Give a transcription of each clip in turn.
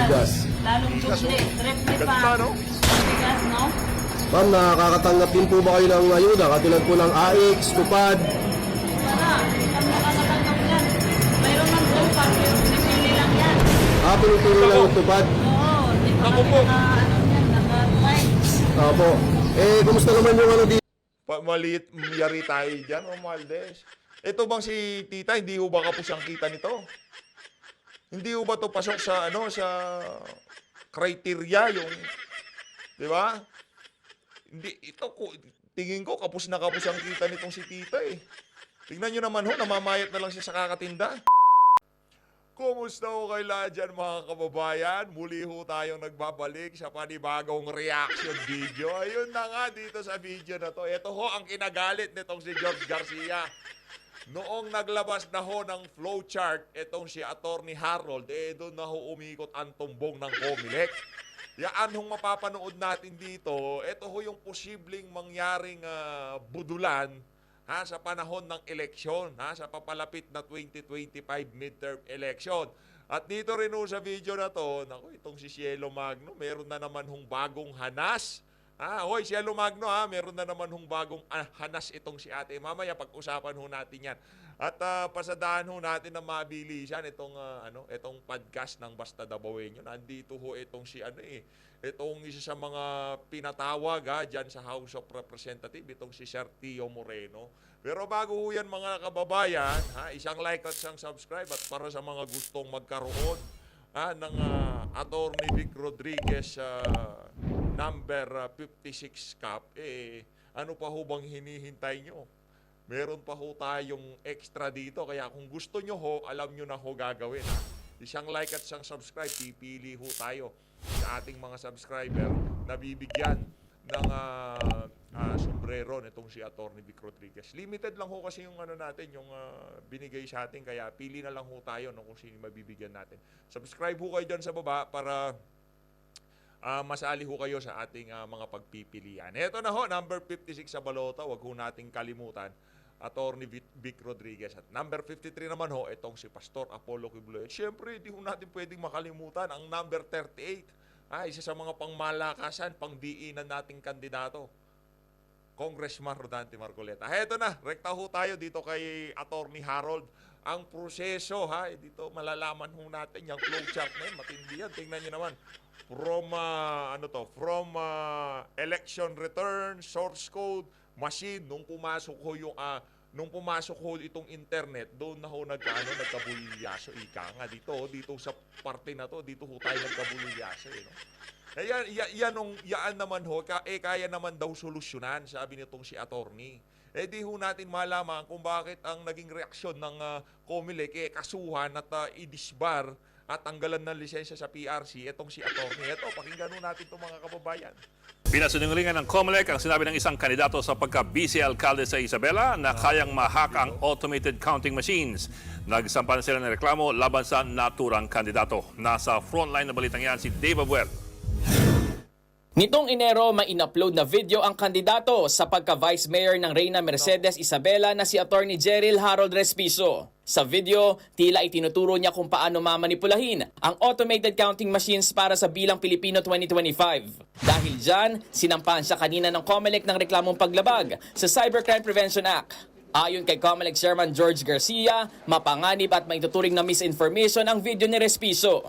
bigas. Lalong duble, triple pa. Ganda, no? Bigas, no? Ma'am, nakakatanggap din po ba kayo ng ayuda? Katulad po ng AX, Tupad. Wala, hindi kami nakakatanggap yan. Mayroon ng tupad, pero pinipili lang yan. Pinipili lang ng Tupad. Oo, hindi pa Ako kami po. naka-try. Opo. Kumusta naman yung ano dito? Maliit, yari tayo dyan, o Maldes. Ito bang si Tita, hindi ho ba kapos ang kita nito? Hindi ho ba to pasok sa, sa criteria, yung, di ba? Hindi, tingin ko, kapos na kapos ang kita nitong si Tita eh. Tingnan nyo naman ho, namamayat na lang siya sa kakatinda. Kumusta ho kayo lahat dyan mga kababayan? Muli ho tayong nagbabalik sa panibagong reaction video. Ayun na nga dito sa video na to. Ito ho ang kinagalit nitong si George Garcia. Noong naglabas na ho ng flowchart, itong si Attorney Harold, doon na ho umikot ang tumbong ng Comelec. Yaan hong mapapanood natin dito, ito ho yung posibleng mangyaring budulan sa panahon ng eleksyon, sa papalapit na 2025 midterm election. At dito rin ho sa video na to, naku, itong si Cielo Magno, meron na naman hong bagong hanas. Hoy, Cielo Magno, meron na naman hong bagong hanas itong si ate. Mamaya pag-usapan ho natin yan. At pasadahan ho natin na mabilisan itong podcast ng Basta Dabawenyo. Nandito ho itong si itong isa sa mga pinatawag dyan sa House of Representatives, itong si Sir Tio Moreno. Pero bago ho yan mga kababayan, isang like at isang subscribe, at para sa mga gustong magkaroon ng Attorney Vic Rodriguez number 56 Cup, ano pa ho bang hinihintay nyo? Meron pa ho tayong extra dito, kaya kung gusto nyo ho, alam nyo na ho gagawin. Isang like at isang subscribe, pipili ho tayo sa ating mga subscriber na bibigyan ng sombrero nitong si Attorney Vic Rodriguez. Limited lang ho kasi yung natin, yung binigay sa atin, kaya pili na lang ho tayo kung sino mabibigyan natin. Subscribe ho kayo dyan sa baba para masali ho kayo sa ating mga pagpipilian. Ito na ho, number 56 sa balota, wag ho nating kalimutan, Attorney Vic Rodriguez. At number 53 naman ho, itong si Pastor Apollo Quibloy. At syempre, di ho natin pwedeng makalimutan ang number 38, isa sa mga pangmalakasan, pangdiinan nating kandidato, Congressman Rodante Marcoleta. Ito na, rekta ho tayo dito kay Attorney Harold. Ang proseso, dito malalaman ho natin yung flowchart na yun, matindi yan. Tingnan nyo naman. From election return, source code, machine, nung pumasok ho itong internet, doon na ho nagkabulyaso. Ika nga dito sa parte na to, dito ho tayo nagkabulyaso. Yan naman ho, kaya naman daw solusyonan, sabi nitong si attorney. Di ho natin malaman kung bakit ang naging reaksyon ng Comelec, kasuhan at idisbar at tanggalan ng lisensya sa PRC, itong si attorney. Ito, pakinggan ho natin itong mga kababayan. Pinasinungalingan ng Comelec ang sinabi ng isang kandidato sa pagka-vice alcalde sa Isabela na kayang ma-hack ang automated counting machines. Nagsampan sila ng reklamo laban sa naturang kandidato. Nasa frontline na balitang yan si Dave Abuel. Nitong Enero, may in-upload na video ang kandidato sa pagka-vice mayor ng Reyna Mercedes Isabela na si Attorney Jeril Harold Respiso. Sa video, tila itinuturo niya kung paano mamanipulahin ang automated counting machines para sa Bilang Pilipino 2025. Dahil dyan, sinampahan siya kanina ng Comelec ng reklamong paglabag sa Cybercrime Prevention Act. Ayon kay Comelec Chairman George Garcia, mapanganib at maituturing na misinformation ang video ni Respiso.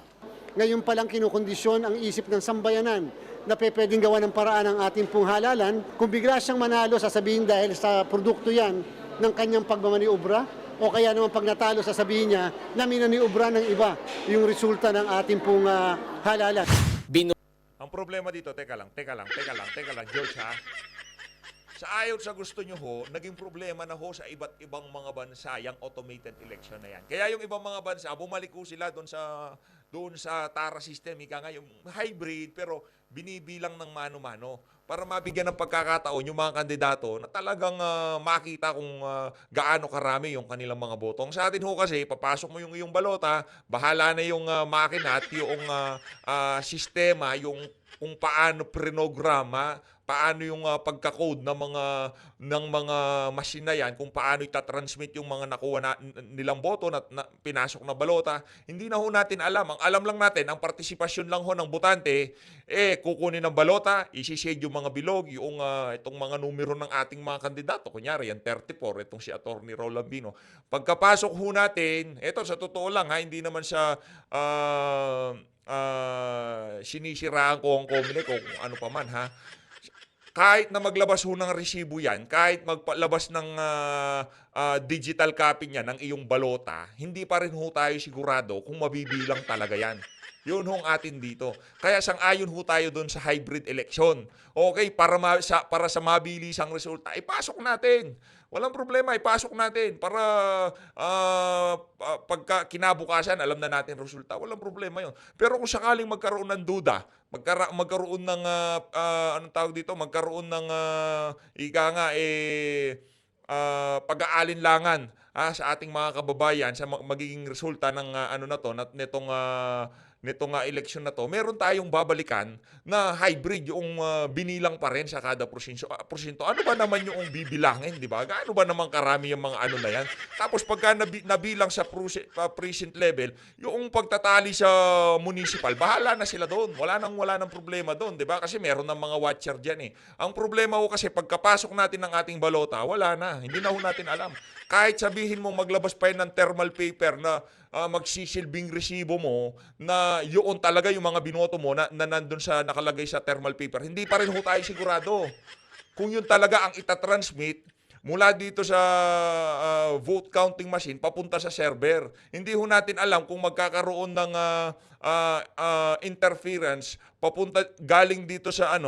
Ngayon palang kinukondisyon ang isip ng sambayanan na pwedeng gawa ng paraan ang ating pong halalan. Kung bigla siyang manalo, sasabihin dahil sa produkto yan ng kanyang pagmamaniobra, o kaya naman pag natalo, sasabihin niya na minaniobra ng iba yung resulta ng ating pong halalan. Ang problema dito, teka lang, George Sa ayaw sa gusto nyo ho, naging problema na ho sa iba't ibang mga bansa yung automated election na yan. Kaya yung ibang mga bansa, bumalik ho sila doon sa TARA system, ika nga yung hybrid, pero binibilang ng mano-mano. para mabigyan ng pagkakataon yung mga kandidato na talagang makita kung gaano karami yung kanilang mga boto. Ang sa atin ho kasi, papasok mo yung iyong balota, bahala na yung makina at yung sistema, yung kung paano prenograma, paano yung pagka-code ng mga machine na yan, kung paano itatransmit yung mga nakuha nilang boto na pinasok na balota, hindi na ho natin alam. Ang alam lang natin, ang partisipasyon lang ho ng botante, kukunin ng balota, isi-shade yung mga bilog, yung itong mga numero ng ating mga kandidato. Kunyari, yan 34, itong si Atty. Roland Bino. Pagkapasok ho natin, ito sa totoo lang ha, hindi naman sa sinisiraan ko ang Comelec o kung ano pa man ha. Kahit na maglabas ho ng resibo yan, kahit maglabas ng digital copy niya ng iyong balota, hindi pa rin ho tayo sigurado kung mabibilang talaga yan. Yun hong atin dito. Kaya sang-ayon ho tayo doon sa hybrid election. Okay, para sa mabilisang resulta, ipasok natin. Walang problema, ipasok natin para pagka kinabukasan, alam na natin resulta. Walang problema yun. Pero kung sakaling magkaroon ng duda, magkaroon ng anong tawag dito, magkaroon ng pag-aalinlangan sa ating mga kababayan sa magiging resulta ng nitong eleksyon na to, meron tayong babalikan na hybrid yung binilang pa rin sa kada porsyento. Ano ba naman yung bibilangin, di ba? Gaano ba naman karami yung mga ano na yan? Tapos pagka nabilang sa precinct level, yung pagtatali sa municipal, bahala na sila doon. Wala nang problema doon, di ba? Kasi meron ng mga watcher dyan eh. Ang problema ko kasi pagkapasok natin ng ating balota, wala na. Hindi na ho natin alam. Kahit sabihin mo maglabas pa yun ng thermal paper na magsisilbing resibo mo na yun talaga yung mga binoto mo na nandun sa nakalagay sa thermal paper, hindi pa rin ho tayo sigurado kung yun talaga ang itatransmit mula dito sa vote counting machine papunta sa server. Hindi ho natin alam kung magkakaroon ng interference papunta galing dito sa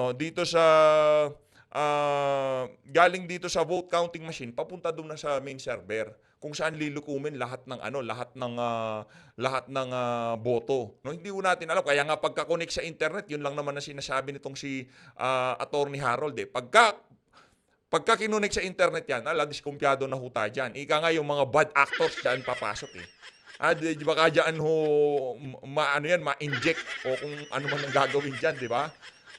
vote counting machine papunta doon na sa main server kung saan lilukumin lahat ng boto. No, hindi ho natin alam. Kaya nga pagka-connect sa internet, yun lang naman na sinasabi nitong si Atty. Harold. Pagka kinonect sa internet yan, diskumpiyado na ho tayo dyan. Ika nga yung mga bad actors dyan papasok eh. Di ba ka dyan ho, ma-inject o kung ano man ang gagawin dyan, di ba?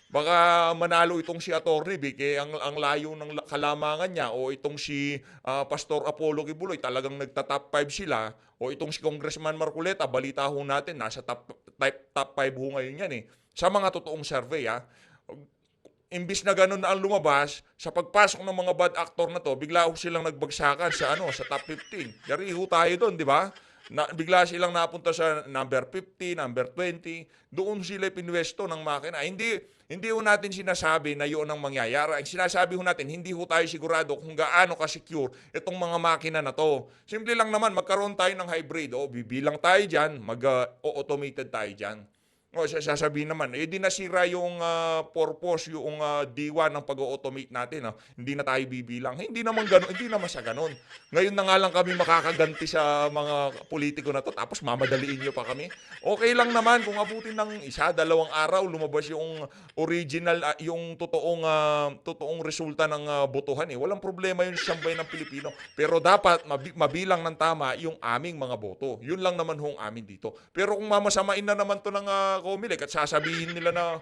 Baka manalo itong si Atty. Vic, ang layo ng kalamangan niya, o itong si Pastor Apollo Kibuloy, talagang nagta-top 5 sila, o itong si Congressman Marcoleta, balita ho natin, nasa top 5 ho ngayon yan eh. Sa mga totoong survey imbis na ganun na ang lumabas, sa pagpasok ng mga bad actor na to, bigla ho silang nagbagsakan sa top 15. Dari ho tayo doon, di ba? Bigla silang napunta sa number 50, number 20. Doon sila pinwesto ng makina. Hindi ho natin sinasabi na yun ang mangyayari. Ang sinasabi ho natin, hindi ho tayo sigurado kung gaano ka-secure itong mga makina na to. Simple lang naman, magkaroon tayo ng hybrid. Bibilang tayo dyan, mag-automated tayo dyan. Sasabihin naman, di nasira yung purpose, yung diwa ng pag-automate natin. Hindi na tayo bibilang. Hindi naman sa ganun. Ngayon na nga lang kami makakaganti sa mga politiko na to, tapos mamadaliin nyo pa kami. Okay lang naman kung abutin ng 1-2 araw, lumabas yung original, yung totoong resulta ng botohan. Walang problema yun sa sambayan ng Pilipino. Pero dapat mabilang ng tama yung aming mga boto. Yun lang naman hong amin dito. Pero kung mamasamain na naman to ng Comelec at sasabihin nila na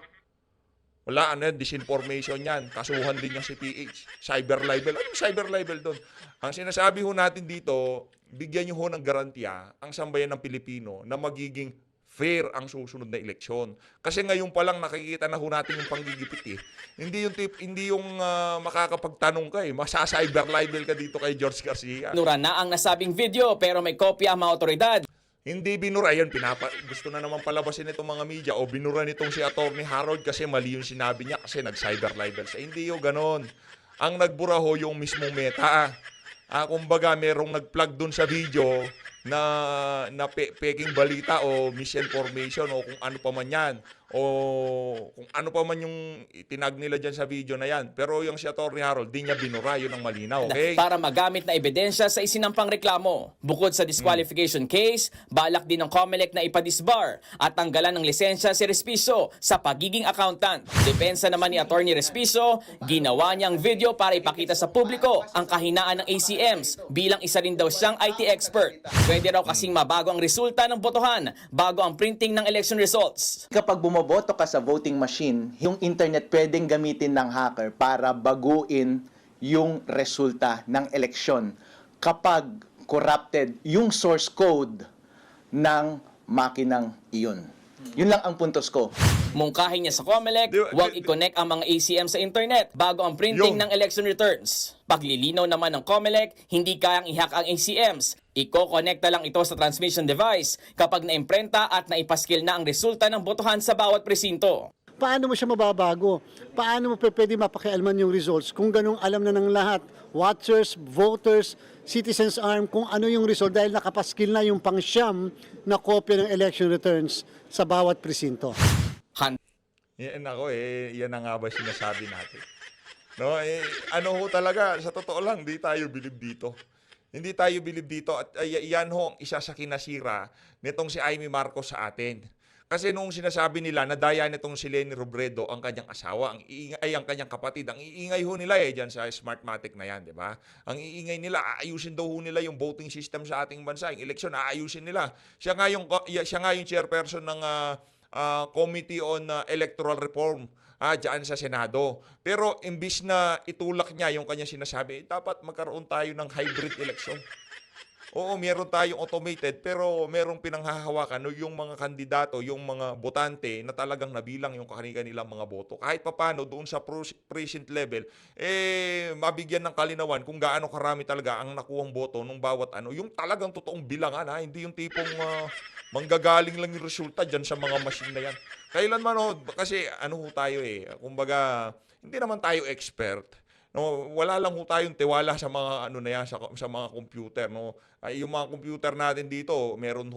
wala, disinformation yan. Kasuhan din yung si PH. Cyber libel. Anong cyber libel doon? Ang sinasabi ho natin dito, bigyan nyo ho ng garantiya ang sambayan ng Pilipino na magiging fair ang susunod na eleksyon. Kasi ngayon pa lang nakikita na ho natin yung panggigipit eh. Hindi yung makakapagtanong ka eh. Masa-cyber libel ka dito kay George Garcia. Nura na ang nasabing video pero may kopya ang mga otoridad. Hindi binura. Yan, gusto na naman palabasin itong mga media o binura nitong si Atty. Harold kasi mali yung sinabi niya kasi nag-cyber libel siya. Hindi yung ganon. Ang nagbura ho yung mismong Meta. Kumbaga merong nag-plug dun sa video na peking balita o misinformation o kung ano pa man yan. o kung ano pa man yung itinag nila dyan sa video na yan. Pero yung si Atty. Harold, di niya binura, yun ang malinaw, okay? para magamit na ebidensya sa isinampang reklamo. Bukod sa disqualification case, balak din ng COMELEC na ipadisbar at tanggalan ng lisensya si Respiso sa pagiging accountant. Depensa naman ni Atty. Respiso, ginawa niyang video para ipakita sa publiko ang kahinaan ng ACMs bilang isa rin daw siyang IT expert. Pwede raw kasing mabago ang resulta ng botohan bago ang printing ng election results. Kapag bumoboto ka sa voting machine, yung internet pwedeng gamitin ng hacker para baguin yung resulta ng eleksyon kapag corrupted yung source code ng makinang iyon. Yun lang ang puntos ko. Mungkahin niya sa COMELEC, huwag i-connect ang mga ACM sa internet bago ang printing ng election returns. Paglilinaw naman ng COMELEC, hindi kayang i-hack ang ACMs. Iko-connecta lang ito sa transmission device kapag naimprenta at naipaskil na ang resulta ng botohan sa bawat presinto. Paano mo siya mababago? Paano mo pwede mapakialman yung results kung ganung alam na ng lahat? Watchers, voters, citizens arm, kung ano yung result dahil nakapaskil na yung pangsyam na kopya ng election returns sa bawat presinto. Yan ako yan na nga ba sinasabi natin? No, ano ho talaga, sa totoo lang, di tayo bilib dito. Hindi tayo bilib dito at yan ho ang isa sa kinasira nitong si Amy Marcos sa atin. Kasi nung sinasabi nila, nadaya nitong si Leni Robredo, ang kanyang asawa, ang kanyang kapatid, ang iingay ho nila dyan sa Smartmatic na yan, di ba? Ang iingay nila, aayusin daw ho nila yung voting system sa ating bansa, yung eleksyon, aayusin nila. Siya nga yung chairperson ng Committee on Electoral Reform dyan sa Senado. Pero imbis na itulak niya yung kanyang sinasabi, dapat magkaroon tayo ng hybrid election. Oo, meron tayong automated pero merong pinanghahawakan yung mga kandidato, yung mga botante na talagang nabilang yung kanilang mga boto. Kahit papano doon sa precinct level, mabigyan ng kalinawan kung gaano karami talaga ang nakuhang boto ng bawat ano. Yung talagang totoong bilangan hindi yung tipong manggagaling lang yung resulta dyan sa mga machine na yan. Kailanman kasi ano ho tayo kumbaga, hindi naman tayo expert. No, wala lang ho tayong tiwala sa mga ano na yan, sa mga computer, no. Yung mga computer natin dito, meron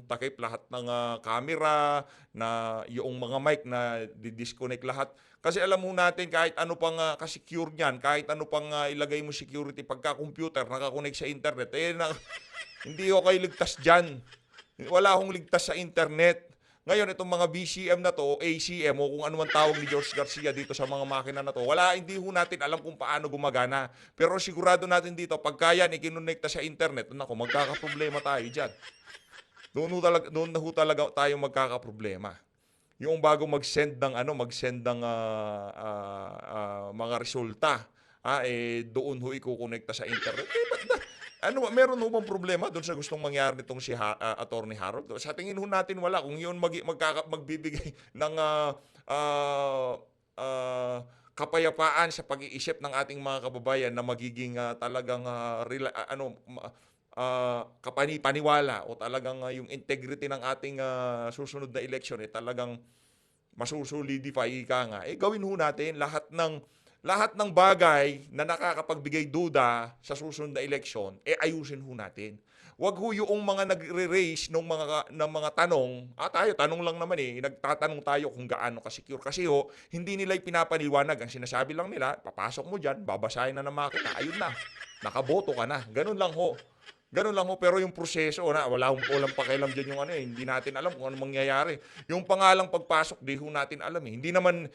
takip lahat ng camera, na yung mga mic na di-disconnect lahat. Kasi alam mo natin kahit ano pang ka-secure niyan, kahit ano pang ilagay mo security pagka computer nakakonect sa internet, hindi ho kayo ligtas diyan. Wala akong ligtas sa internet. Ngayon, itong mga BCM na to, ACM, o kung ano man tawag ni George Garcia dito sa mga makina na to, hindi ho natin alam kung paano gumagana. Pero sigurado natin dito, pagka yan ikinonekta sa internet, magkakaproblema tayo dyan. Doon na ho talaga tayo magkakaproblema. Yung bago mag-send ng mga resulta, doon ho ikukonekta sa internet. Meron ho bang problema doon sa gustong mangyari nitong si Atty. Harold? Sa tingin ho natin wala. Kung yun magbibigay ng kapayapaan sa pag-iisip ng ating mga kababayan na magiging talagang kapani-paniwala o talagang yung integrity ng ating susunod na eleksyon talagang masusolidify gawin ho natin lahat ng bagay na nakakapagbigay duda sa susunod na eleksyon, ayusin ho natin. Huwag ho yung mga nagre-raise ng mga tanong, tanong lang naman nagtatanong tayo kung gaano ka-secure. Kasi hindi nila pinapaliwanag. Ang sinasabi lang nila, papasok mo dyan, babasahin na ng makina, ayun na, nakaboto ka na. Ganun lang ho, pero yung proseso walang pakialam diyan yung hindi natin alam kung ano mangyayari. Yung pangalang pagpasok di ho natin alam Hindi naman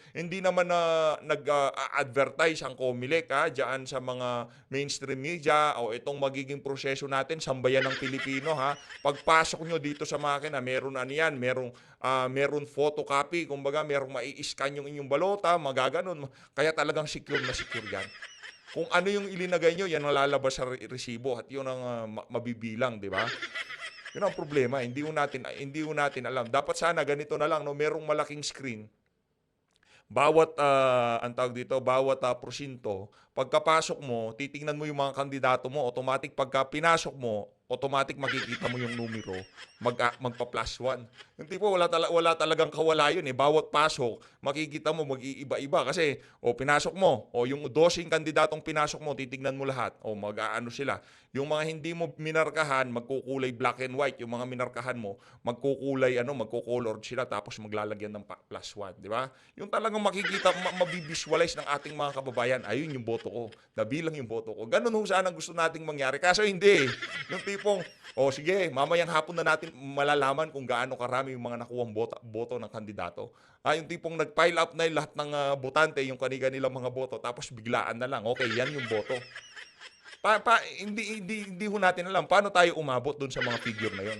nag-advertise ang COMELEC diyan sa mga mainstream media o itong magiging proseso natin sambayan ng Pilipino Pagpasok nyo dito sa makina, meron meron photocopy, kumbaga merong mai-scan yung inyong balota, magaganon. Kaya talagang secure na secure yan. Kung ano yung ilinagay nyo, yan ang lalabas sa resibo at yun ang mabibilang, di ba? Yun ang problema, hindi ho natin alam. Dapat sana ganito na lang, merong malaking screen. Bawat presinto, pagkapasok mo, titingnan mo yung mga kandidato mo, automatic pagka pinasok mo, automatic makikita mo yung numero, magpa-plus 1. Yung tipo, wala talagang kawala yun eh. Bawat pasok, makikita mo mag-iiba-iba. Kasi, pinasok mo, yung 12 kandidatong pinasok mo, titignan mo lahat. Mag-aano sila. Yung mga hindi mo minarkahan, magkukulay black and white. Yung mga minarkahan mo, magkukulay, magkukolor sila, tapos maglalagyan ng plus 1. Di ba? Yung talagang makikita, mabivisualize ng ating mga kababayan, ayun yung boto ko. Nabilang yung boto ko. Ganun ho sana gusto nating mangyari. Kaso hindi. Yung tipong, sige, mamayang hapon na natin malalaman kung gaano karami yung mga nakuhang boto ng kandidato. Yung tipong nag-pile up na yung lahat ng botante, yung kanilang mga boto, tapos biglaan na lang, okay, yan yung boto. Hindi ho natin alam paano tayo umabot dun sa mga figure na yon.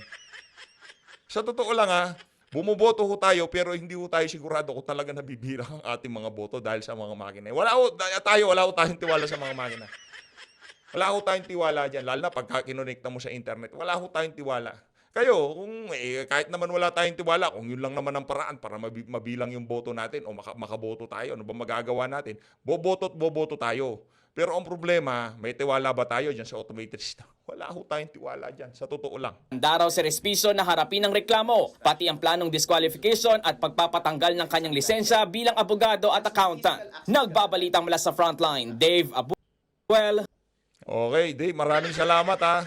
Sa totoo lang bumoboto ho tayo pero hindi ho tayo sigurado kung talaga nabibilang ang ating mga boto dahil sa mga makina. Wala ho tayong tiwala sa mga makina. Wala ho tayong tiwala dyan, lalo na pagka kinonekta mo sa internet. Wala ho tayong tiwala. Kayo, kung kahit naman wala tayong tiwala, kung yun lang naman ang paraan para mabilang yung boto natin o makaboto tayo, ano ba magagawa natin? Boboto tayo. Pero ang problema, may tiwala ba tayo dyan sa automated system? Wala ho tayong tiwala dyan, sa totoo lang. Handa raw si Respiso na harapin ang reklamo, pati ang planong disqualification at pagpapatanggal ng kanyang lisensya bilang abogado at accountant. Nagbabalita mula sa Frontline, Dave Abuel. Okay, Dave, maraming salamat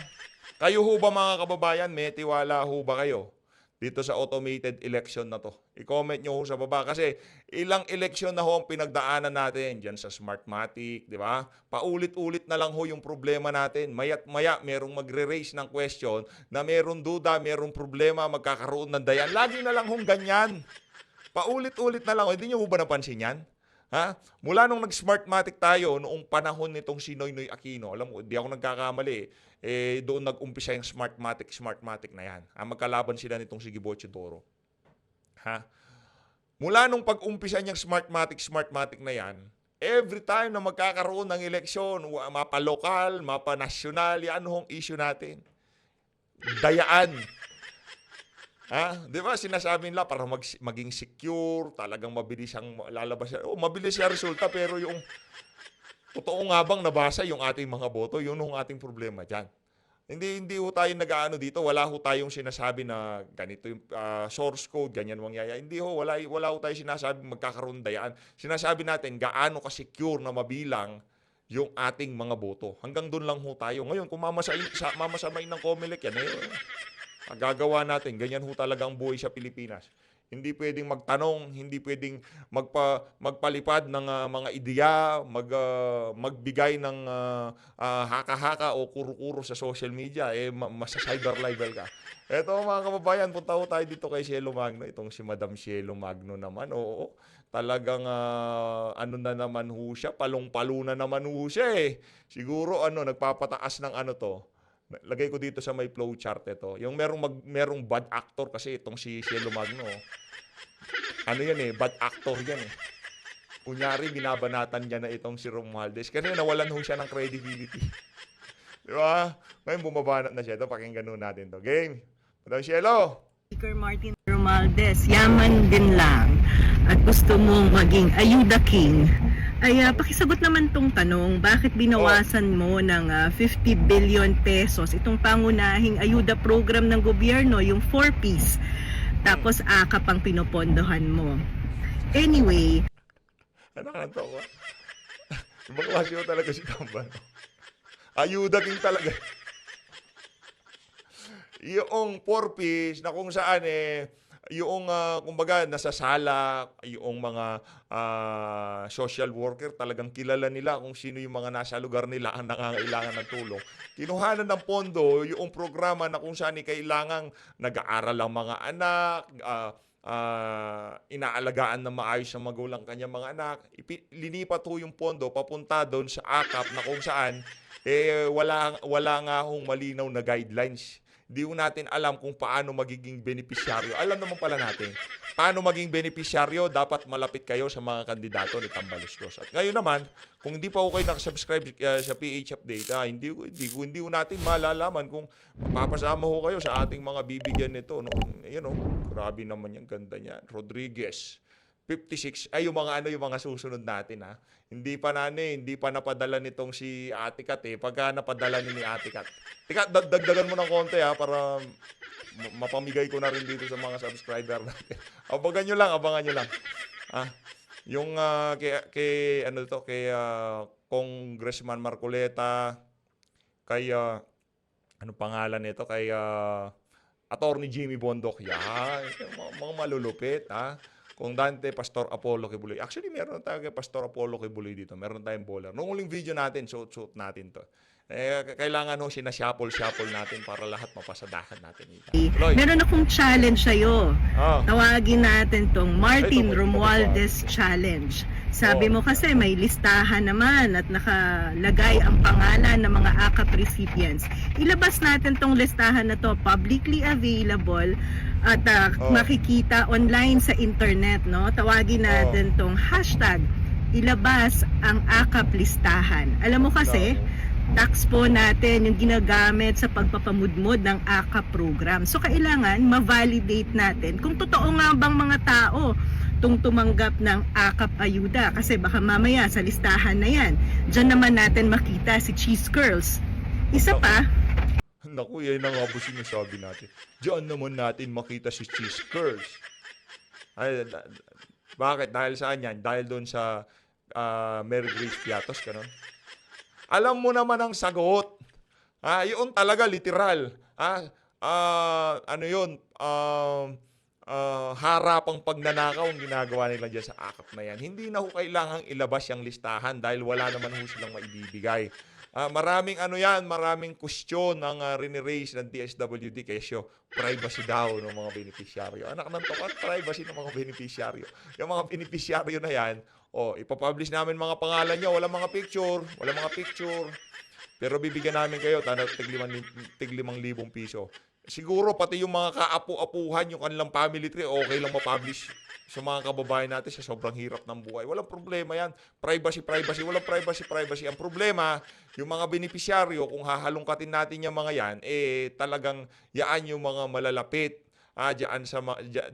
Kayo ho ba mga kababayan, may tiwala ho ba kayo dito sa automated election na to? I-comment nyo ho sa baba kasi ilang election na ho ang pinagdaanan natin dyan sa Smartmatic, di ba? Paulit-ulit na lang ho yung problema natin. Maya't maya merong magre-raise ng question na merong duda, merong problema, magkakaroon ng dayan. Lagi na lang hong ganyan. Paulit-ulit na lang. Hindi nyo ho ba napansin yan? Mula nung nag-Smartmatic tayo, noong panahon nitong si Noynoy Aquino, alam mo, di ako nagkakamali, doon nag-umpisa yung Smartmatic na yan. Magkalaban sila nitong si Giboche Toro. Mula nung pag-umpisa niyang Smartmatic na yan, every time na magkakaroon ng eleksyon, mapa-lokal, mapa-nasyonal, yan hong issue natin. Dayaan. Di ba sinasabi nila para maging secure, talagang mabilis ang lalabas. Mabilis yung resulta pero yung totoo nga bang nabasa yung ating mga boto, yun ang ating problema dyan. Hindi ho tayo nag-aano dito, wala ho tayong sinasabi na ganito yung source code, ganyan mangyayari. Hindi ho, wala ho tayo sinasabi magkakaroon dayaan. Sinasabi natin gaano ka-secure na mabilang yung ating mga boto. Hanggang doon lang ho tayo. Ngayon, kung mamasamain ng COMELEC yan, gagawa natin. Ganyan ho talaga ang buhay sa Pilipinas. Hindi pwedeng magtanong, hindi pwedeng magpalipad ng mga ideya, magbigay ng haka-haka o kuro-kuro sa social media. Masa-cyber level ka. Eto mga kababayan, punta ho tayo dito kay Cielo Magno. Itong si Madam Cielo Magno naman. Oo, talagang ano na naman ho siya, palong-palo na naman ho siya Siguro nagpapataas ng to. Lagay ko dito sa may flow chart ito. Yung merong bad actor kasi itong si Cielo Magno. Ano yan bad actor yan Kunyari, binabanatan niya na itong si Romualdez. Kasi nawalan ho siya ng credibility. Di ba? Ngayon bumabanat na siya. Ito, pakinggan ho natin to. Game. Madam Cielo. Speaker Martin Romualdez, yaman din lang at gusto mong maging Ayuda King. Ay, pakisagot naman tong tanong, bakit binawasan mo ng 50 billion pesos itong pangunahing ayuda program ng gobyerno, yung 4Ps, tapos kapang pinopondohan mo? Anyway. Nakakatawa. Ibang klase ko talaga si Tambano. Ayuda king talaga. Yung 4Ps na kung saan yung kumbaga nasa sala, yung mga social worker, talagang kilala nila kung sino yung mga nasa lugar nila ang nangangailangan ng tulong. Kinuhanan ng pondo yung programa na kung saan kailangang nag-aaral ang mga anak, inaalagaan ng maayos ang magulang kanyang mga anak. Linipat ho yung pondo papunta doon sa AKAP na kung saan wala nga hong malinaw na guidelines. Di ho natin alam kung paano magiging benepisyaryo. Alam naman pala natin, paano maging benepisyaryo, dapat malapit kayo sa mga kandidato ni Tambaloslos. At ngayon naman, kung hindi pa ho kayo nakasubscribe sa PH Update, hindi ho natin malalaman kung mapapasama ho kayo sa ating mga bibigyan nito. Grabe naman yung ganda niya. Rodriguez. 56 ay yung mga ano, yung mga susunod natin, ha. Hindi pa hindi pa napadala nitong si Ate Kat eh. Pagka napadala ni Ate Kat. Tika, dagdagan mo ng konti, ha, para mapamigay ko na rin dito sa mga subscriber natin. Abangan nyo lang. Ah, yung kay ano to, kay Congressman Marcoleta, kay ano pangalan nito, kay Attorney Jimmy Bondoc. Yan, mga malulupit, ha. Kung Dante, Pastor Apollo Kibuloy. Actually, meron tayo kay Pastor Apollo Kibuloy dito. Meron tayong bowler. Noong uling video natin, suot natin to. Kailangan sinashuffle natin para lahat mapasadahan natin. Tuloy. Meron akong challenge sa'yo. Ah. Tawagin natin tong Martin Ay, ito, Romualdez Challenge. Sabi Oh. mo kasi may listahan naman at nakalagay ang pangalan ng mga AKAP recipients. Ilabas natin tong listahan na to, publicly available at makikita online sa internet, no? Tawagin natin tong hashtag ilabas ang AKAP listahan. Alam mo kasi, tax po natin yung ginagamit sa pagpapamudmod ng AKAP program. So kailangan ma-validate natin kung totoo nga bang mga tao tung tumanggap ng AKAP ayuda, kasi baka mamaya sa listahan na yan, dyan naman natin makita si Cheese Curls. Isa pa, Naku, yan ang nga po sinasabi natin. Diyan naman natin makita si Cheese Curls. Ay, bakit? Dahil saan yan? Dahil doon sa Mary Grace Piatos, ganun. Alam mo naman ang sagot. Yun talaga, literal. Ano yun? Harapang pagnanakaw ang ginagawa nila dyan sa AKAP na yan. Hindi na ho kailangang ilabas yung listahan dahil wala naman ho silang maibibigay. Maraming maraming question ang riniraise ng DSWD kesyo privacy daw ng mga beneficiaryo. Anak ng tokat, privacy ng mga beneficiaryo. Yung mga beneficiaryo na yan, ipapublish namin mga pangalan nyo, wala mga picture. Pero bibigyan namin kayo, tig 5,000 piso. Siguro pati yung mga kaapu-apuhan, yung kanilang family tree, okay lang ma-publish sa mga kababayan natin sa sobrang hirap ng buhay. Walang problema yan. Privacy. Walang privacy. Ang problema, yung mga beneficiaryo, kung hahalongkatin natin yung mga yan, talagang yaan yung mga malalapit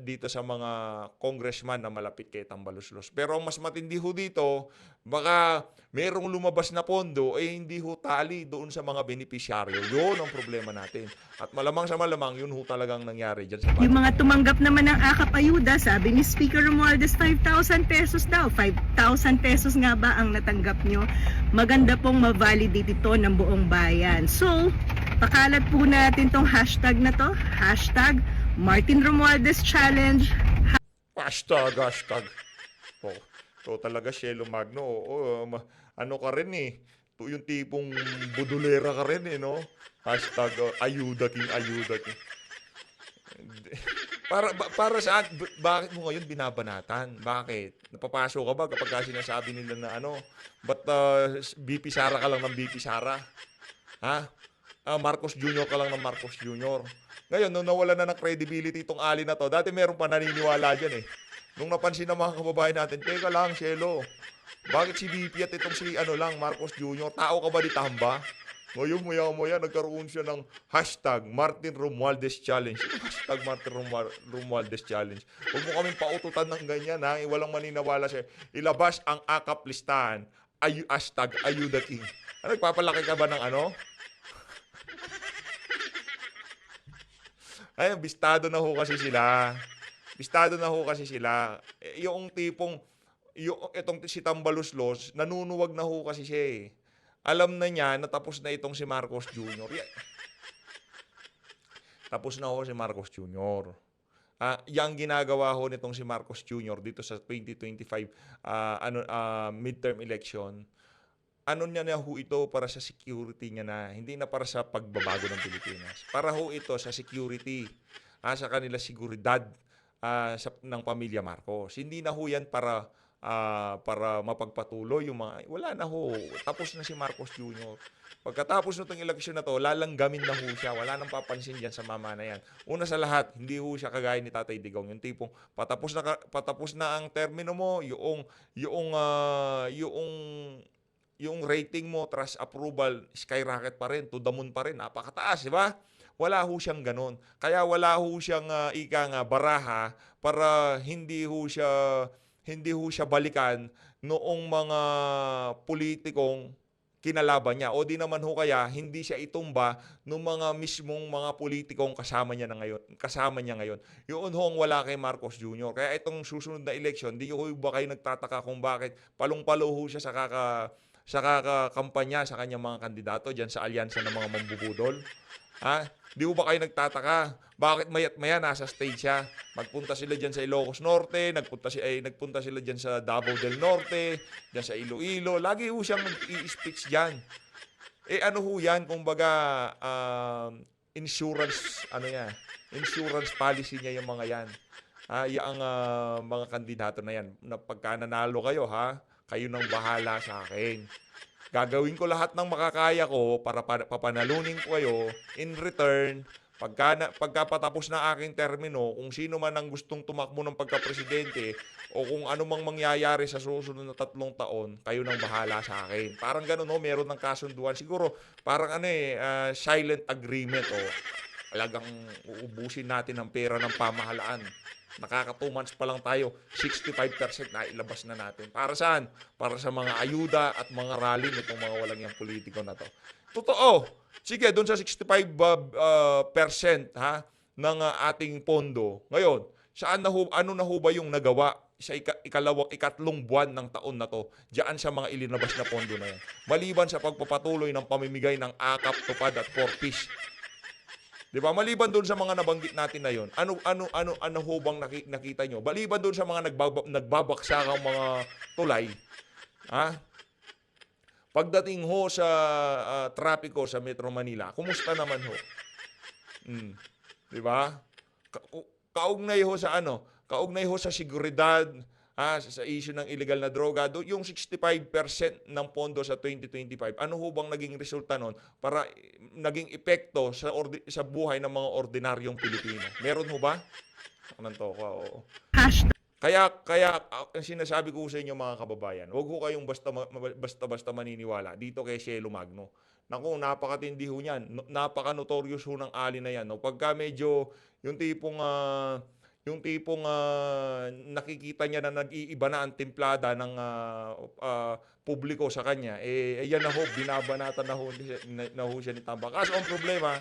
dito sa mga congressman na malapit kay Tambaluslos. Pero ang mas matindi ho dito, baka merong lumabas na pondo, hindi ho tali doon sa mga beneficiaryo. Yun ang problema natin. At malamang sa malamang, yun ho talagang nangyari dyan sa bansa. yung mga tumanggap naman ng AKAP ayuda, sabi ni Speaker Romualdez, 5,000 pesos daw. 5,000 pesos nga ba ang natanggap nyo? Maganda pong ma-validate ito ng buong bayan. So, pakalat po natin tong hashtag na to. Hashtag Martin Romualdez Challenge. Hashtag. So talaga, Shelo Magno. Ano ka rin eh. Yung tipong budulera ka rin eh, no? Hashtag ayuda king. Para saan? Bakit mo ngayon binabanatan? Bakit? Napapasok ka ba kapag sinasabi nila na ba't BP Sara ka lang ng BP Sara? Ha? Marcos Jr. ka lang ng Marcos Jr. Ngayon, nung nawala na ng credibility itong ali na to, dati meron pa naniniwala dyan eh. Nung napansin ng mga kababayan natin, teka lang, Shelo, bakit si BP at itong si Marcos Jr., tao ka ba di tamba? Ngayon, maya, nagkaroon siya ng hashtag Martin Romualdez Challenge. Hashtag Martin Romualdez Challenge. Huwag mo kaming paututan ng ganyan, ha? Walang maninawala siya. Ilabas ang AKAP listahan. Hashtag Ayuda King. Nagpapalaki ka ba ng Ay, bistado na ho kasi sila. Yung tipong, itong si Tambaluslos, nanunuwag na ho kasi siya eh. Alam na niya na tapos na itong si Marcos Jr. Tapos na ho si Marcos Jr. Yang ginagawa ho nitong si Marcos Jr. dito sa 2025 midterm election, niya na ho ito para sa security niya na, hindi na para sa pagbabago ng Pilipinas. Para ho ito sa security, sa kanila seguridad ng pamilya Marcos. Hindi na ho yan para mapagpatuloy yung mga, wala na ho. Tapos na si Marcos Jr. Pagkatapos nitong eleksyon na to, lalanggamin na ho siya. Wala nang papansin dyan sa mama na yan. Una sa lahat, hindi ho siya kagaya ni Tatay Digong. Yung tipong patapos na ang termino mo, yung rating mo, trust approval, skyrocket pa rin, to the moon pa rin, napakataas, di ba? Wala ho siyang ganun. Kaya wala ho siyang baraha para hindi ho siya hindi ho siya balikan noong mga politikong kinalaban niya. O di naman ho kaya hindi siya itumba ng mga mismong mga politikong kasama niya ngayon. Yun ho ang wala kay Marcos Jr. Kaya itong susunod na election, di ho ba kayo nagtataka kung bakit palong-palo ho siya sa kakakampanya sa kanyang mga kandidato diyan sa alyansa ng mga mambubudol? Ha? Di ba kayo nagtataka? Bakit mayat maya nasa stage siya? Magpunta sila diyan sa Ilocos Norte, nagpunta sila diyan sa Davao del Norte, diyan sa Iloilo. Lagi ho siyang i-speech diyan. Ano ho 'yan? Kumbaga insurance insurance policy niya yung mga 'yan. Yung mga kandidato na 'yan. Na pagka nanalo kayo, kayo nang bahala sa akin. Gagawin ko lahat ng makakaya ko para papanalunin ko kayo. In return, pagka patapos na aking termino, kung sino man ang gustong tumakbo ng pagka-presidente o kung ano mang mangyayari sa susunod na 3 taon, kayo nang bahala sa akin. Parang ganun, meron ng kasunduan. Siguro, parang silent agreement talagang uubusin natin ang pera ng pamahalaan. Nakaka 2 months pa lang tayo, 65% na ilabas na natin. Para saan? Para sa mga ayuda at mga rally nitong mga walang yung politiko na to. Totoo. Sige, doon sa 65% ng ating pondo. Ngayon, ano na ho ba yung nagawa sa ikatlong buwan ng taon na to diyan sa mga ilinabas na pondo na yan? Maliban sa pagpapatuloy ng pamimigay ng akap, tupad at 4-piece. Di ba? Maliban doon sa mga nabanggit natin na yon, ano ho bang nakita nyo? Maliban doon sa mga nagbabaksakang mga tulay, pagdating ho sa trapiko sa Metro Manila, kumusta naman ho? Di ba? Kaugnay ho sa kaugnay ho sa seguridad, sa issue ng illegal na droga, yung 65% ng pondo sa 2025, ano ho bang naging resulta nun para naging epekto sa buhay ng mga ordinaryong Pilipino? Meron ho ba? Kaya ang sinasabi ko sa inyo mga kababayan, huwag ho kayong basta maniniwala dito kay Cielo Magno. Naku, napakatindi ho niyan. Napaka-notorious ho ng ali na yan. Pagka medyo yung tipong nakikita niya na nag-iiba na ang timplada ng publiko sa kanya, yan na ho, binabanatan na ho siya ni Tamba. Kaso ang problema,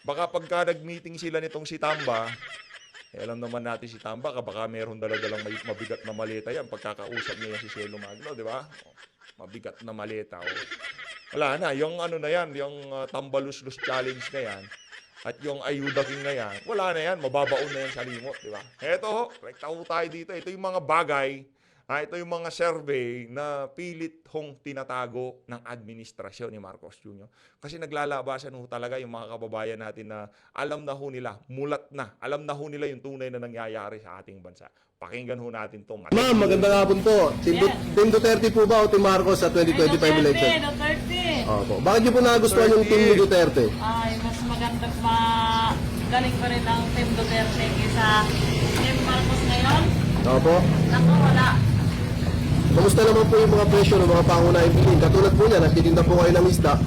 baka pagka nag-meeting sila nitong si Tamba, alam naman natin si Tamba, baka meron dala-dalang mabigat na maleta yan, pagkakausap niya si Cielo Magno, di ba? Mabigat na maleta. Wala na, yung na yan, yung Tambalus-lus challenge na yan, at yung ayuda king na yan, wala na yan, mababaon na yan sa limot, di ba? Eto ho, rekta ho tayo dito. Ito yung mga bagay, ito yung mga survey na pilit hong tinatago ng administrasyon ni Marcos Jr. Kasi naglalabasan ho talaga yung mga kababayan natin na alam na ho nila, mulat na, alam na ho nila yung tunay na nangyayari sa ating bansa. Pakinggan ho natin ito. Ma'am, magandang hapon po. Team Duterte po ba o Team Marcos sa 2025 election? Duterte. Opo. Bakit niyo po nagustuhan yung team ni Duterte? Ay, mas maganda galing pa rin ang Team Duterte kaysa Team Marcos ngayon. Opo. Naku, wala. Kamusta naman po yung mga presyo ng mga pangunahing bilhin? Katulad po niya, nagtitinda po kayo ng isda.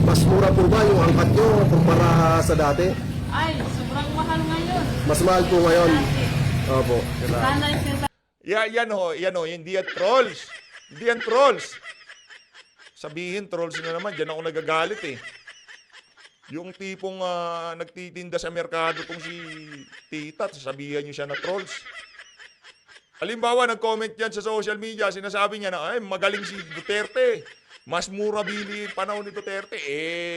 Mas mura po ba yung angkat nyo kumpara sa dati? Ay, sobrang mahal ngayon. Mas mahal po ngayon. Opo. Sana yung Yan ho, hindi yan trolls. Hindi yan trolls. Sabihin, trolls na naman, dyan ako nagagalit Yung tipong nagtitinda sa merkado kung si Tita, sasabihan nyo siya na trolls. Halimbawa, nag-comment yan sa social media, sinasabi niya na, magaling si Duterte. Mas mura bili panahon ni Duterte.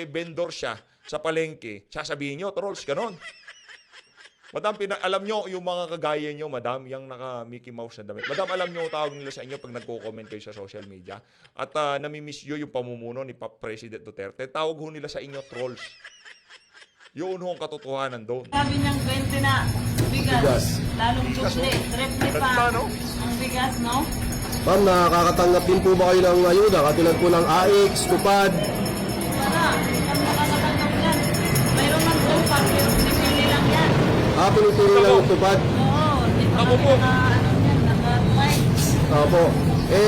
Vendor siya sa palengke. Sasabihin nyo, trolls, ganon. Madam, alam nyo yung mga kagaya nyo, madam, yung naka-Mickey Mouse na damit. Madam, alam nyo, tawag nila sa inyo pag nagko-comment kayo sa social media. At namimiss nyo yung pamumuno ni President Duterte. Tawag ho nila sa inyo, trolls. Yun ho ang katotohanan doon. sabi niyang 20 na bigas. Lalong duble. Triple pa. Ganda, no? Ang bigas, no? Ma'am, nakakatanggap din po ba kayo ng ayuda? Katulad po ng AX, tupad. Wala. Ang nakakatanggap yan. Mayroon ng tupad, pero pinipili lang yan. Pinipili lang yung tupad. Oo. Di pa Ako kami po. naka-rights. Opo.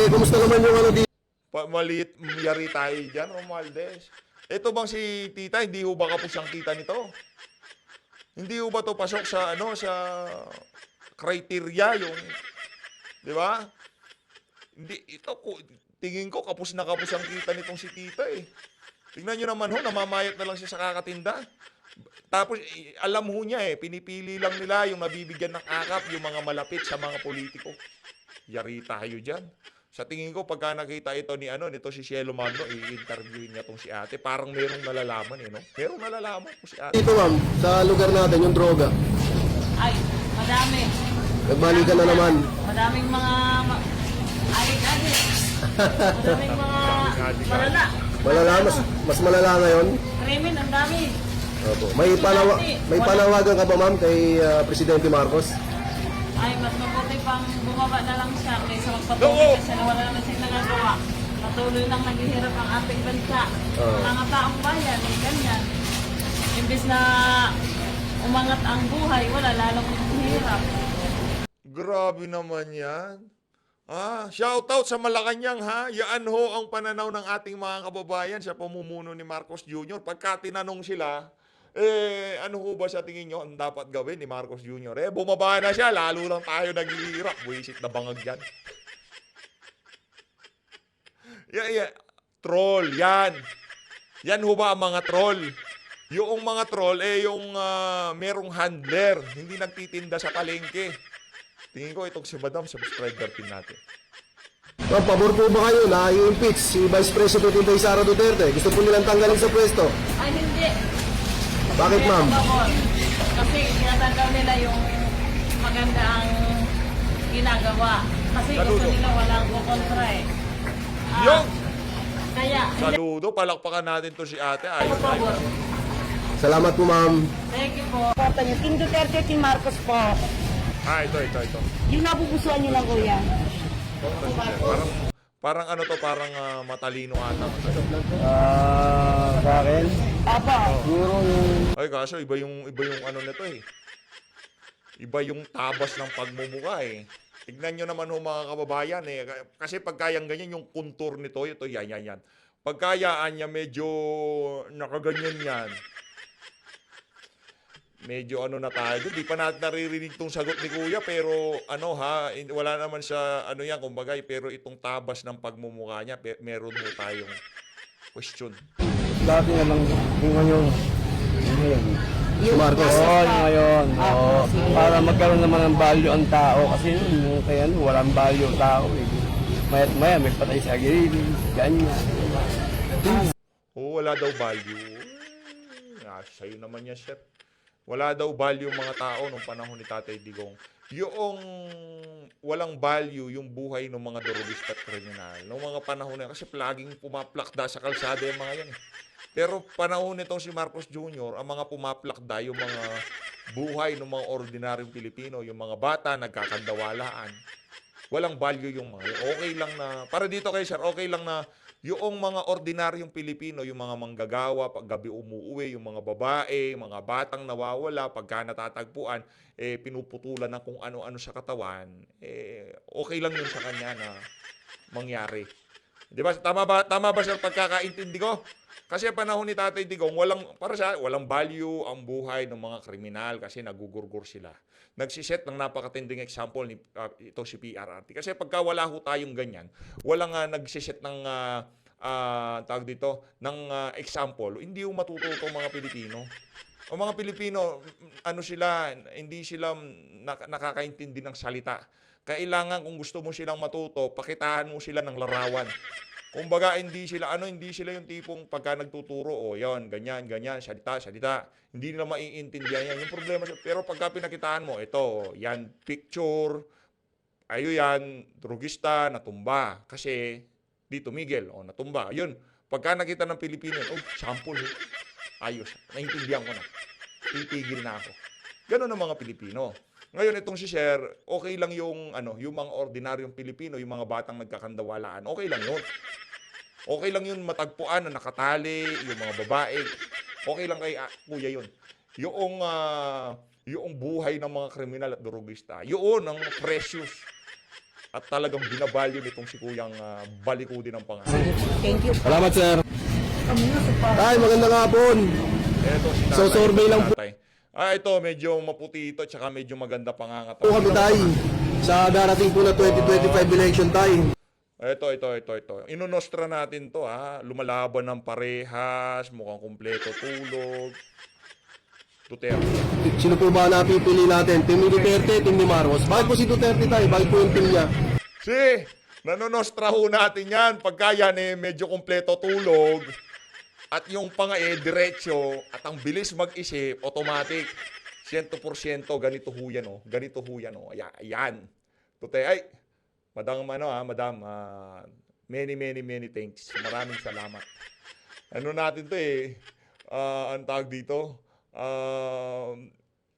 Kumusta naman yung dito? Maliit, yari tayo dyan, Romualdez. Ito bang si Tita, hindi ho ba kapos ang kita nito? Hindi ho ba to pasok sa, sa criteria, Di ba? Hindi, tingin ko kapos na kapos ang kita nitong si tita eh. Tingnan nyo naman ho, namamayat na lang siya sa kakatinda. Tapos, alam ho niya eh, pinipili lang nila yung nabibigyan ng akap, yung mga malapit sa mga politiko. Yari tayo dyan. Sa tingin ko, pagka nakita ito nito si Cielo Magno, i-interviewin niya tong si ate. Parang merong nalalaman no? Merong nalalaman po si ate. Dito ma'am, sa lugar natin, yung droga. Ay, madami. Nagbalikan na naman. Madaming mga adik-adik. Madaming mga malala. Malala, mas malala ngayon. Krimen, ang dami. Opo. May panawagan ka ba ma'am kay Presidente Marcos? Ay, mas mabuti pang bumaba na lang siya kaysa magpatuloy kasi wala naman siyang nagagawa. Patuloy lang naghihirap ang ating bansa. Mga taong bayan, ganyan. Imbis na umangat ang buhay, wala lalong hirap. Grabe naman yan. Shoutout sa Malacanang ha. Yaan ho ang pananaw ng ating mga kababayan sa pamumuno ni Marcos Jr. Pagka tinanong sila, ano ho ba sa tingin nyo ang dapat gawin ni Marcos Jr.? Bumaba na siya, lalo lang tayo naghihirap. Buwisit na bangag yan. Troll, yan. Yan ho ba ang mga troll? Yung mga troll, yung merong handler, hindi nagtitinda sa palengke. Tingin ko itong si Madam, subscriber din natin. Ma'am, pabor po ba kayo na i-impeach si Vice President Inday Sara Duterte? Gusto po nilang tanggalin sa pwesto? Ay, hindi. Bakit ma'am? Kasi tinatanggal nila yung maganda ang ginagawa. Kasi gusto nila walang kukontra eh. Yung! Kaya, Saludo, palakpakan natin to si ate. Ayos, ayos. Salamat po ma'am. thank you po. Team Duterte, Team Marcos po. Ito. Yung napupusuan nyo lang, kuya. Parang ano to, parang matalino ata. Sa akin? Apa. Siguro yung... Ay, kaso iba yung ano nito eh. Iba yung tabas ng pagmumuka eh. Tignan nyo naman ho mga kababayan eh. Kasi pagkayang ganyan yung kontur nito, ito yan. Pagkayaan niya medyo nakaganyan yan. Medyo ano na tayo. Di pa natin naririnig tong sagot ni Kuya pero wala naman sa ano yan kumbaga pero itong tabas ng pagmumukha niya meron ho tayong question. Dati na lang yung ngayon. Si Marcos. Yung ngayon. Para magkaroon naman ng value ang tao. Kasi yung kaya walang value ang tao. Maya't maya may patay sa gilid. Ganyan. Wala daw value. Sa'yo naman yan, chef. Wala daw value mga tao nung panahon ni Tatay Digong. Yung walang value yung buhay ng mga dorobista at kriminal. Noong mga panahon na kasi laging pumaplakda sa kalsada yung mga yan. Pero panahon nitong si Marcos Jr., ang mga pumaplakda yung mga buhay ng mga ordinaryong Pilipino, yung mga bata nagkakandawalaan. Walang value yung mga yun. Okay lang na, para dito kay sir, okay lang na yung mga ordinaryong Pilipino, yung mga manggagawa, pag gabi umuuwi, yung mga babae, mga batang nawawala, pagka natatagpuan, pinuputulan ng kung ano-ano sa katawan, okay lang yun sa kanya na mangyari. Di ba? Tama ba sir pagkakaintindi ko? Kasi panahon ni Tatay Digong, walang value ang buhay ng mga kriminal kasi nagugurgur sila. Nagsiset ng napakatinding example ni ito si PRRT. Kasi pagka wala ho tayong ganyan, walang nagsiset ng tawag dito ng example, hindi ho matututo ang mga Pilipino. Ang mga Pilipino, hindi sila nakakaintindi ng salita. Kailangan kung gusto mo silang matuto, pakitaan mo sila ng larawan. Kumbaga hindi sila yung tipong pagka nagtuturo, yan, ganyan, salita. Hindi nila maiintindihan yan. Yung problema, pero pagka pinakitaan mo, ito, yan, picture, yan, drugista, natumba. Kasi, dito, Miguel, natumba. Yun, pagka nakita ng Pilipino, sample, ayos, naintindihan ko na. Titigil na ako. Ganun ang mga Pilipino. Ngayon, itong si Sir, okay lang yung mga ordinaryong Pilipino, yung mga batang nagkakandawalaan, okay lang yun. Okay lang yun matagpuan na nakatali, yung mga babae. Okay lang kay kuya yun. Yung buhay ng mga kriminal at drogista, yun ang precious. At talagang binabalyo nitong si kuyang balikudi ng pangalan. Thank you. Salamat sir. Tay, magandang hapon. So, survey lang po. Ito, medyo maputi ito, tsaka medyo maganda pangangatawa. Po kami tay. sa darating po na 2025 election tayo. Ito. Inunostra natin to ha. Lumalaban ng parehas, mukhang kumpleto tulog. Duterte. Sino po ba napipili natin? Team ni Duterte, team ni Marcos? Bakit po si Duterte tayo? Bakit po yung team niya? Nanonostra ho natin yan. Pagka yan medyo kumpleto tulog at yung panga diretso at ang bilis mag-isip, automatic. 100% ganito ho yan oh. Ganito ho yan oh. Ayan. Ay, madam, many thanks. Maraming salamat. Ano natin to ang tawag dito?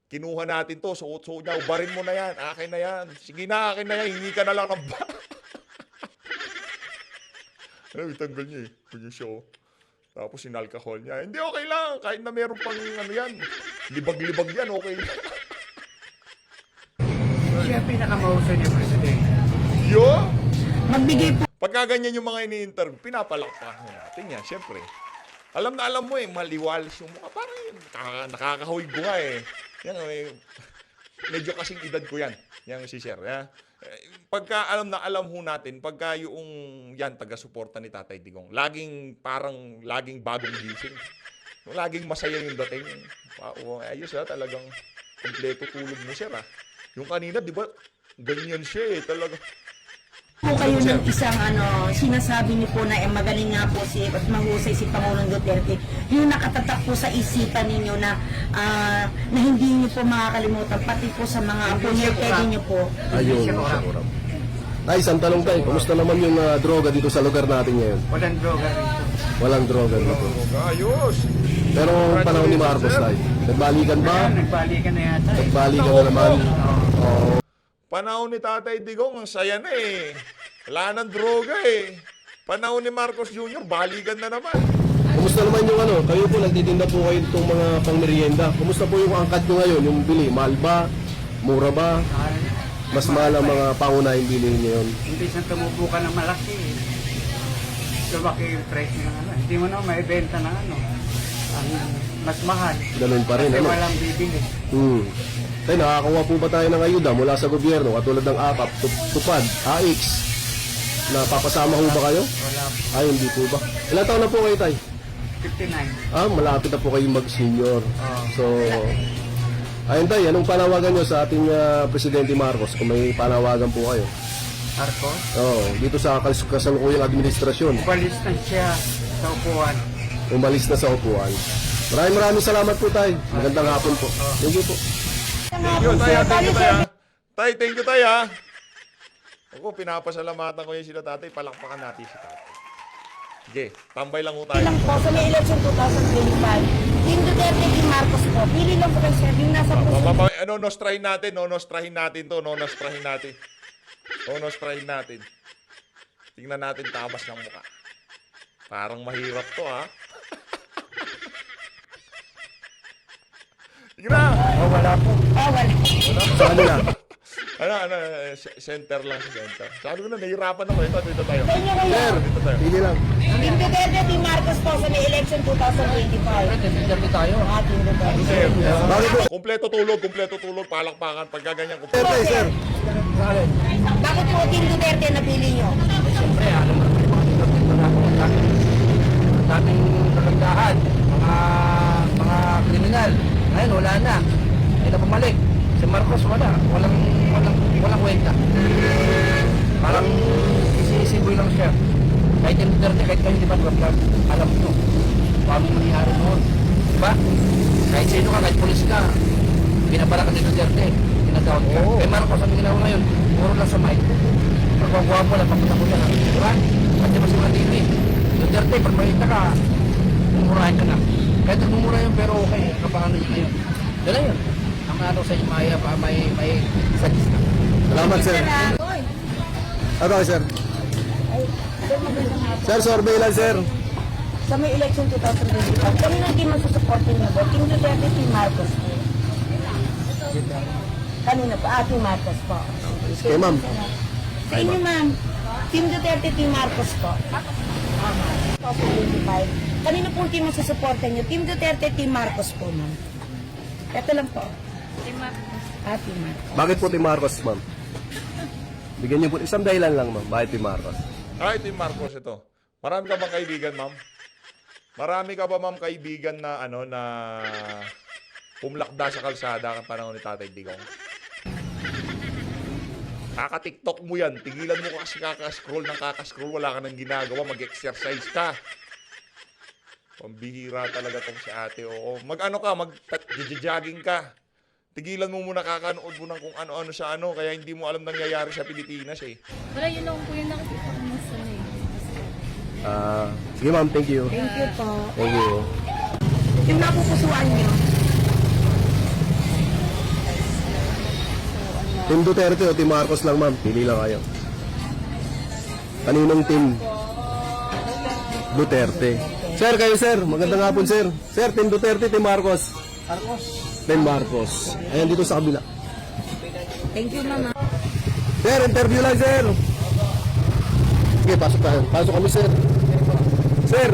Kinuha natin to. Suot-suot niya. Ubarin mo na yan. Akin na yan. Sige na, akin na yan. Hingi ka na lang ng ba. Itanggal niya yung show. Tapos sinalcohol niya. Hindi, okay lang. Kahit na meron pang yan. Libag-libag yan, okay. Siya pinakamahusay niya, Presidente. Yo! Magbigay po. Pagka ganyan yung mga ini-interview, pinapalakpakan natin yan, syempre. Alam na alam mo maliwalis yung mukha. Parang yun, nakakahuig ko nga Yan, medyo kasing edad ko yan. Yan si Sir. Pagka alam na alam ho natin, pagka yung yan, taga-suporta ni Tatay Digong, laging bagong gising. Laging masaya yung dating. Wow, ayos talagang kompleto tulog mo, Sir. Yung kanina, di ba, ganyan siya talaga. Po kayo ng isang sinasabi niyo po na magaling nga po at mahusay si Pangulong Duterte. Yung nakatatak po sa isipan ninyo na hindi niyo po makakalimutan, pati po sa mga apo niyo, pwede niyo po. Ayun. Ay, isang tanong tayo. Kamusta naman yung droga dito sa lugar natin ngayon? Walang droga rin. Walang droga dito. Ayos! Pero panahon ni Marcos tayo. Nagbalikan ba? Nagbalikan na yata Nagbalikan na naman. Oo. Panahon ni Tatay Digong, ang saya na Wala nang droga Panahon ni Marcos Jr., balikan na naman. Kumusta naman yung kayo po nagtitinda po kayo itong mga pangmerienda. Kumusta po yung angkat nyo ngayon, yung bili? Mahal ba? Mura ba? Mas mahal ang mga pangunahing bilhin niyo yun. Hindi siyang tumubo ka ng malaki. Lumaki yung price ng Hindi mo na maibenta ng ang mas mahal. Ganun pa rin, Kasi walang bibili. Tayo, nakakakuha po ba tayo ng ayuda mula sa gobyerno katulad ng AKAP, Tupad, AX? Napapasama ho ba kayo? Wala. Ay, hindi po ba? Ilang taon na po kayo, Tay? 59. Malapit na po kayong mag-senior. So, ayun, Tay, anong panawagan nyo sa ating Presidente Marcos kung may panawagan po kayo? Marcos? Dito sa kasalukuyang administrasyon. Umalis na siya sa upuan. Umalis na sa upuan. Maraming salamat po, Tay. Magandang hapon po. Thank you po. Thank you, Tay. Tay, thank you, Tay, Ako, pinapasalamatan ko yung sila tatay. Palakpakan natin si tatay. Sige, tambay lang ho tayo. Lang po sa may election 2025. Team Duterte, Team Marcos po. Pili lang po kayo, sir. Yung nasa puso. Nostrahin natin. Tingnan natin tabas ng mukha. Parang mahirap to, Sige na! Wala po. Wala. Sa kanila. Center lang sa center. Sabi ko na, nahihirapan ako. Dito tayo. Kanya kayo. Sir, pili lang. Team Duterte, Team Marcos po sa may election 2025. Team Duterte tayo. Team Duterte. Bakit po? Kompleto tulog, palakpakan, pagkaganyan. Sir, sir. Bakit po Team Duterte napili nyo? Siyempre, alam mo daming kagandahan, mga kriminal. Ngayon, wala na. Hindi na pumalik. Si Marcos, walang kwenta. Parang isisiboy lang siya. Kahit yung Duterte, kahit kayo di ba, alam mo, paano mangyari noon. Diba? Kahit sino ka, kahit polis ka, binabara ka ni Duterte, pinatawag ka. Kay Marcos, ang ginawa ngayon, puro lang sa mic. Pagwagwapo lang, papunta ko na. Diba? At diba si TV? Duterte, pag makita ka, mumurahin ka na. Kahit nagmumura yun, pero okay, kapangalan niya ngayon. Dala yun. Ang ano sa inyo, may sadis na. Salamat, sir. Okay, sir. Sir, survey lang, sir. Sa may election 2025, kami na hindi masusuportin nyo po. Team Duterte, Team Marcos po. Kanina po, Team Marcos po. Okay, ma'am. Sa inyo, ma'am. Team Duterte, Team Marcos po. 2025. Kanina po team masusuportin nyo. Team Duterte, Team Marcos po, ma'am. Ito lang po. Team Marcos. Team Marcos. Bakit po Team Marcos, ma'am? Bigyan niyo po isang dahilan lang, ma'am. Bakit Team Marcos? Ito yung Marcos ito. Marami ka bang kaibigan, ma'am? Marami ka ba, ma'am, kaibigan na na pumlakda sa kalsada ang panahon ni Tatay Digong? Kaka-TikTok mo yan. Tigilan mo kasi kakascroll ng kakascroll. Wala ka nang ginagawa. Mag-exercise ka. Pambihira talaga tong si ate. Oo. Mag-ano ka, mag-jogging ka. Tigilan mo muna, kakanood mo ng kung ano-ano sa ano. Kaya hindi mo alam nangyayari sa Pilipinas eh. Wala, yun lang po yung nakikita ko mas ano eh. Sige, ma'am. Thank you. Thank you po. Thank you. Yung napupusuan nyo. Team Duterte o Team Marcos lang, ma'am. Pili lang kayo. Kaninong team? Duterte. Sir, kayo, sir. Magandang hapon, sir. Sir, Team Duterte, Team Marcos. Team Marcos. Ayan, dito sa kabila. Thank you, mama. Sir, interview lang, sir. Sige, pasok tayo. Pasok kami, sir. Sir,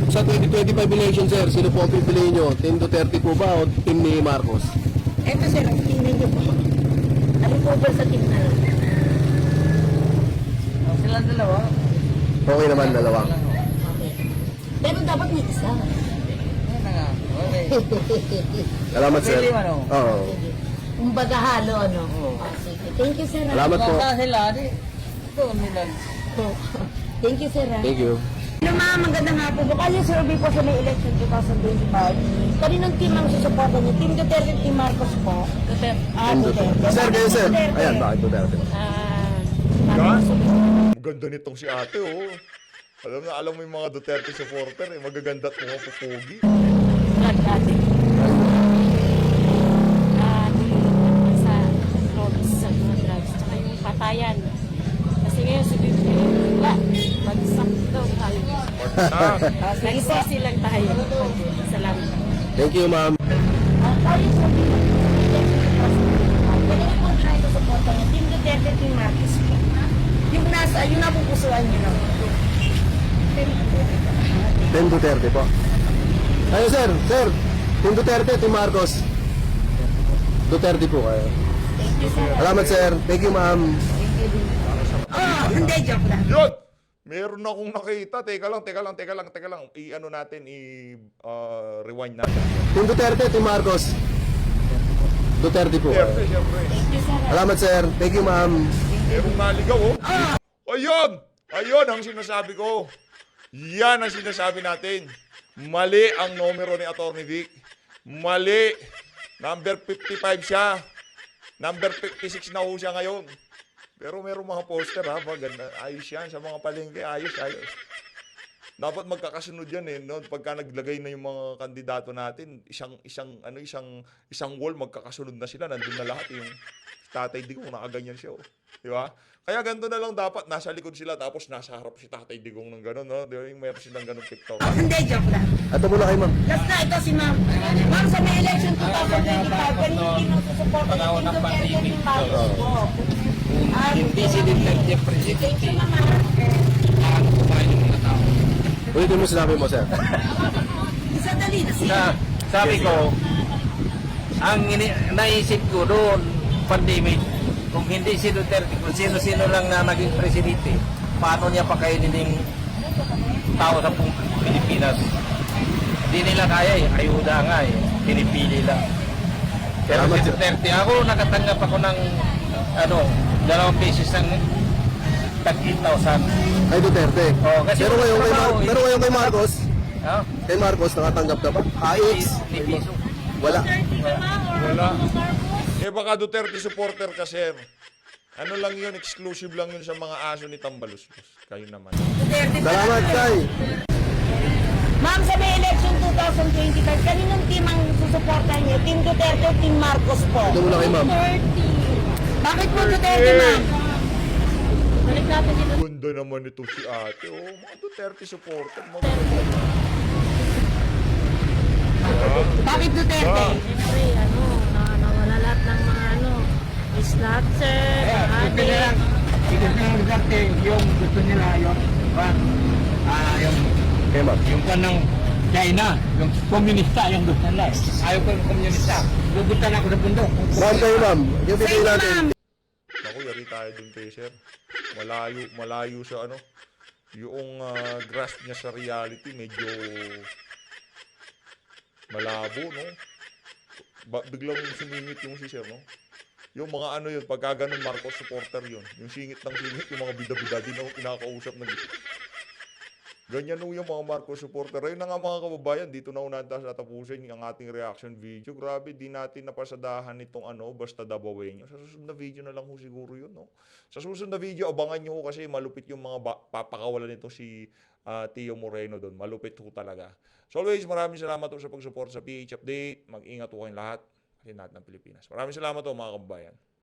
sa 2025 election, sir, sino po ang pipiliin nyo? Team Duterte po ba o Team ni Marcos? Eto sir, ang tingin nyo po. Ano po ba sa team na? Sila dalawa. Okay naman, dalawa. Okay. Pero dapat may isa. Yan na nga. Okay. Salamat, sir. Pili, ano? Oo. Kumbaga halo, ano? Sige. Thank you, sir. Salamat po. Baka sila, di. Ito nila. Thank you, sir. Thank you. Hello, ma'am. Magandang hapon po. Kasi survey po sa may election 2025. Kaninong team ang susuporta niyo? Team Duterte, Team Marcos po? Duterte. Duterte. Sir, kayo, sir. Duterte. Ayan, bakit Duterte? Yan. Maganda nitong si ate, oh. Alam mo yung mga Duterte supporter, eh. Magaganda at mga pupugi. Drug addict. Sa drugs, sa mga drugs, tsaka yung patayan. Kasi ngayon sa Biblia, wala. Bagsak daw tayo. Nagsisi lang tayo. Salamat. Thank you, ma'am. Tayo sa Kaninong po tayo susuporta niyo? Team Duterte, Team Marcos po? Yung napupusuan niyo lang. Team Duterte po. Kayo, sir. Sir, Team Duterte, Team Marcos. Duterte po kayo. Salamat, sir. Thank you, ma'am. Hindi, joke lang. Yun! Meron akong nakita. Teka lang. Rewind natin. Team Duterte, Team Marcos. Duterte po kayo. Duterte, syempre. Salamat, sir. Thank you, ma'am. Merong naligaw, oh. Ayun! Ayun ang sinasabi ko. Yan ang sinasabi natin. Mali ang numero ni Atty. Vic. Mali. Number 55 siya. Number 56 na ho siya ngayon. Pero merong mga poster, ha. Maganda. Ayos yan sa mga palengke. Ayos. Dapat magkakasunod yan, eh. No? Pagka naglagay na yung mga kandidato natin, isang wall, magkakasunod na sila. Nandun na lahat. Yung Tatay Digong, nakaganyan siya, oh. Di ba? Kaya ganito na lang dapat. Nasa likod sila, tapos nasa harap si Tatay Digong ng gano'n, no? Di ba? Yung meron silang gano'ng TikTok. Hindi, joke lang. Ito muna kayo, ma'am. Last na, ito si ma'am. Ma'am, sa may election 2025, kaninong team ang susuporta niyo? Team Duterte, Team Marcos po? Hindi si Duterte presidente. Thank you, mama. Kumain yung mga tao. Ulitin mo sinabi mo, sir. Sandali na siya. Sabi ko, ang naisip ko doon, pandemic, kung hindi si Duterte, kung sino-sino lang na naging presidente, paano niya pakainin yung tao sa Pilipinas? Hindi nila kaya eh, ayuda nga eh, pinipili lang. Pero si Duterte, ako nakatanggap ako ng 2 beses ng tag 8,000. Kay Duterte. Oh, kasi Pero ngayon kay Marcos, Ha? kay Marcos, nakatanggap ka ba? AX. Ni piso. Wala. Wala. Eh baka Duterte supporter ka, sir. Ano lang yun, exclusive lang yun sa mga aso ni Tambaluslos. Kayo naman. Duterte. Salamat, Tay. Ma'am, sa may election 2025, kaninong team ang susuporta niyo? Team Duterte o Team Marcos po? Ito muna kay ma'am. Bakit po Duterte, ma'am? Balik natin dito. Ganda naman ito si ate. Oh, mga Duterte supporter. Bakit Duterte? Siyempre, nawala lahat ng mga snatcher, addict. Yung gusto nila yung Kay ma'am. yung kanang China, yung komunista yung gusto nila. Ayaw ko yung komunista. Bubutan ako sa bundok. Ma'am, kayo, ma'am. Yung pipili natin. Ako, Naku, yari tayo dun kay sir. Malayo sa ano. Yung grasp niya sa reality, medyo malabo, no? Biglang sumingit yung si sir, no? Yung mga ano yun, pagka ganun, Marcos supporter yun. Yung singit ng singit, yung mga bida-bida, di na ako kinakausap na ganyan yung mga Marcos supporter. Ayun na nga mga kababayan, dito na unahan tatapusin ang ating reaction video. Grabe, di natin napasadahan itong ano, basta dabawin nyo. Sa susunod na video na lang ho siguro yun, no? Sa susunod na video, abangan nyo ho kasi malupit yung mga papakawalan nito si Tio Moreno doon. Malupit ho talaga. So always, maraming salamat ho sa pag-support sa PH Update. Mag-ingat ho kayong lahat. Kasi lahat ng Pilipinas. Maraming salamat ho mga kababayan.